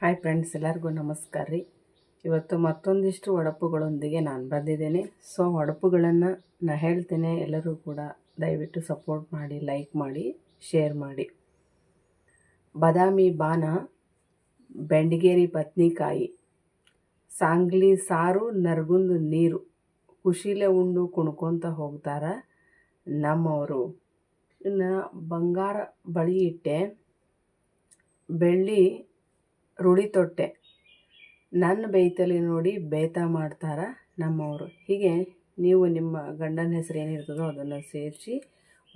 Hi friends, ಎಲ್ಲರಿಗೂ ನಮಸ್ಕಾರ ರೀ. ಇವತ್ತು ಮತ್ತೊಂದಿಷ್ಟು ಒಡಪುಗಳೊಂದಿಗೆ ನಾನು ಬಂದಿದ್ದೇನೆ. ಸೊ ಒಡಪುಗಳನ್ನು ನಾನು ಹೇಳ್ತೇನೆ, ಎಲ್ಲರೂ ಕೂಡ ದಯವಿಟ್ಟು ಸಪೋರ್ಟ್ ಮಾಡಿ, ಲೈಕ್ ಮಾಡಿ, ಶೇರ್ ಮಾಡಿ. ಬಾದಾಮಿ ಬಾನ, ಬೆಂಡಗೇರಿ ಬದ್ನಿಕಾಯಿ, ಸಾಂಗ್ಲಿ ಸಾರು, ನರಗುಂದ ನೀರು, ಖುಷಿಲೆ ಉಂಡು ಕುಣ್ಕೊತ ಹೋಗ್ತಾರೆ ನಮ್ಮವರು. ಇನ್ನು ಬಂಗಾರ ಬಳಿ ಇಟ್ಟೆ, ಬೆಳ್ಳಿ ರೂಢಿ ತೊಟ್ಟೆ, ನನ್ನ ಬೈತಲ್ಲಿ ನೋಡಿ ಬೇತ ಮಾಡ್ತಾರೆ ನಮ್ಮವರು. ಹೀಗೆ ನೀವು ನಿಮ್ಮ ಗಂಡನ ಹೆಸರು ಏನಿರ್ತದೋ ಅದನ್ನು ಸೇರಿಸಿ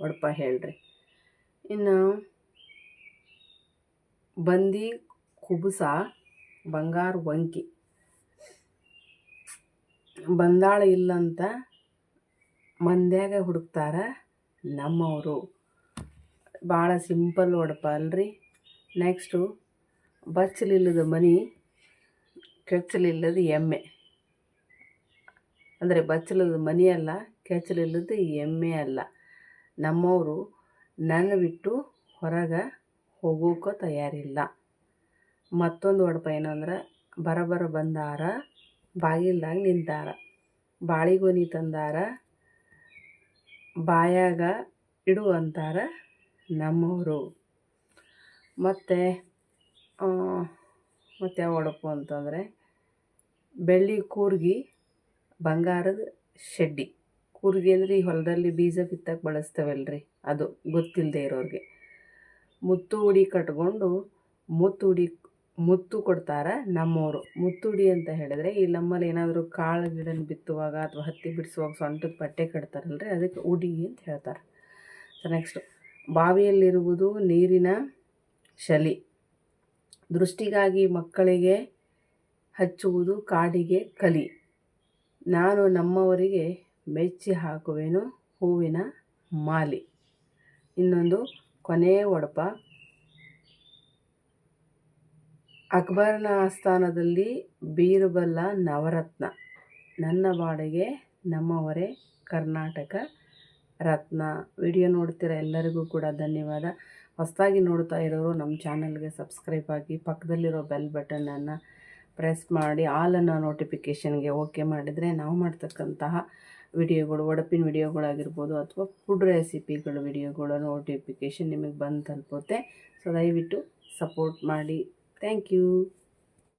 ಒಡಪ ಹೇಳ್ರಿ. ಇನ್ನು ಬಂದಿ ಕುಬುಸ, ಬಂಗಾರ ವಂಕಿ, ಬಂದಾಳ ಇಲ್ಲಂತ ಮಂದ್ಯಾಗ ಹುಡುಕ್ತಾರೆ ನಮ್ಮವರು. ಭಾಳ ಸಿಂಪಲ್ ಒಡಪ ಅಲ್ರಿ. ನೆಕ್ಸ್ಟು ಬಚ್ಚಲಿಲ್ಲದ ಮನಿ, ಕೆಚ್ಚಲಿಲ್ಲದ ಎಮ್ಮೆ. ಅಂದರೆ ಬಚ್ಚಲದ ಮನಿ ಅಲ್ಲ, ಕೆಚ್ಚಲಿಲ್ಲದ ಎಮ್ಮೆ ಅಲ್ಲ. ನಮ್ಮವರು ನನ್ನ ಬಿಟ್ಟು ಹೊರಗೆ ಹೋಗೋಕೆ ತಯಾರಿಲ್ಲ. ಮತ್ತೊಂದು ಒಡಪ ಏನಂದ್ರೆ, ಬರಬರ ಬಂದಾರ, ಬಾಗಿಲ್ದಾಗ ನಿಂತಾರ, ಬಾಳಿಗೊನಿ ತಂದಾರ, ಬಾಯಾಗ ಇಡು ಅಂತಾರ ನಮ್ಮವರು. ಮತ್ತು ಯಾವ ಒಡಪು ಅಂತಂದರೆ, ಬೆಳ್ಳಿ ಕೂರ್ಗಿ, ಬಂಗಾರದ ಶೆಡ್ಡಿ. ಕೂರ್ಗಿ ಅಂದರೆ ಈ ಹೊಲದಲ್ಲಿ ಬೀಜ ಬಿತ್ತಕ್ಕೆ ಬಳಸ್ತೇವಲ್ರಿ, ಅದು ಗೊತ್ತಿಲ್ಲದೆ ಇರೋರಿಗೆ. ಮುತ್ತು ಉಡಿ ಕಟ್ಕೊಂಡು ಮುತ್ತು ಕೊಡ್ತಾರೆ ನಮ್ಮವರು. ಮುತ್ತುಡಿ ಅಂತ ಹೇಳಿದ್ರೆ, ಈ ನಮ್ಮಲ್ಲಿ ಏನಾದರೂ ಕಾಳು ಗಿಡನ ಬಿತ್ತುವಾಗ ಅಥವಾ ಹತ್ತಿ ಬಿಡಿಸುವಾಗ ಸೊಂಟದ ಪಟ್ಟೆ ಕಟ್ತಾರಲ್ರಿ, ಅದಕ್ಕೆ ಉಡಿ ಅಂತ ಹೇಳ್ತಾರೆ. ಸೊ ನೆಕ್ಸ್ಟು, ಬಾವಿಯಲ್ಲಿರುವುದು ನೀರಿನ ಶಲಿ, ದೃಷ್ಟಿಗಾಗಿ ಮಕ್ಕಳಿಗೆ ಹಚ್ಚುವುದು ಕಾಡಿಗೆ ಕಲಿ, ನಾನು ನಮ್ಮವರಿಗೆ ಮೆಚ್ಚಿ ಹಾಕುವೆನು ಹೂವಿನ ಮಾಲಿ. ಇನ್ನೊಂದು ಕೊನೆಯ ಒಡಪ, ಅಕ್ಬರನ ಆಸ್ಥಾನದಲ್ಲಿ ಬೀರ್ಬಲ್ಲ ನವರತ್ನ, ನನ್ನ ಬಾಡಿಗೆ ನಮ್ಮವರೇ ಕರ್ನಾಟಕ ರತ್ನ. ವಿಡಿಯೋ ನೋಡ್ತಿರೋ ಎಲ್ಲರಿಗೂ ಕೂಡ ಧನ್ಯವಾದ. ಹೊಸದಾಗಿ ನೋಡ್ತಾ ಇರೋರು ನಮ್ಮ ಚಾನಲ್ಗೆ ಸಬ್ಸ್ಕ್ರೈಬ್ ಆಗಿ, ಪಕ್ಕದಲ್ಲಿರೋ ಬೆಲ್ ಬಟನನ್ನು ಪ್ರೆಸ್ ಮಾಡಿ, ಆಲನ್ನು ನೋಟಿಫಿಕೇಷನ್ಗೆ ಓಕೆ ಮಾಡಿದರೆ ನಾವು ಮಾಡ್ತಕ್ಕಂತಹ ವಿಡಿಯೋಗಳು, ಒಡಪಿನ ವಿಡಿಯೋಗಳಾಗಿರ್ಬೋದು ಅಥವಾ ಫುಡ್ ರೆಸಿಪಿಗಳ ವಿಡಿಯೋಗಳ ನೋಟಿಫಿಕೇಷನ್ ನಿಮಗೆ ಬಂದು ತಲುಪುತ್ತೆ. ಸೊ ದಯವಿಟ್ಟು ಸಪೋರ್ಟ್ ಮಾಡಿ. Thank you.